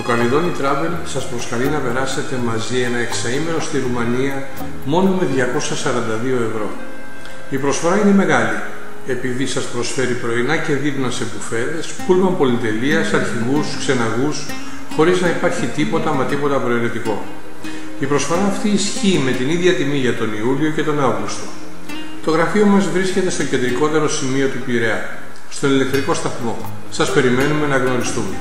Το Καλιδόνι Travel σας προσκαλεί να περάσετε μαζί ένα εξαήμερο στη Ρουμανία μόνο με 242 ευρώ. Η προσφορά είναι μεγάλη, επειδή σας προσφέρει πρωινά και δείπνα σε μπουφέδες, πούλμαν πολυτελείας, αρχηγούς, ξεναγούς, χωρίς να υπάρχει τίποτα μα τίποτα προαιρετικό. Η προσφορά αυτή ισχύει με την ίδια τιμή για τον Ιούλιο και τον Αύγουστο. Το γραφείο μας βρίσκεται στο κεντρικότερο σημείο του Πειραιά, στον ηλεκτρικό σταθμό. Σας περιμένουμε να γνωριστούμε.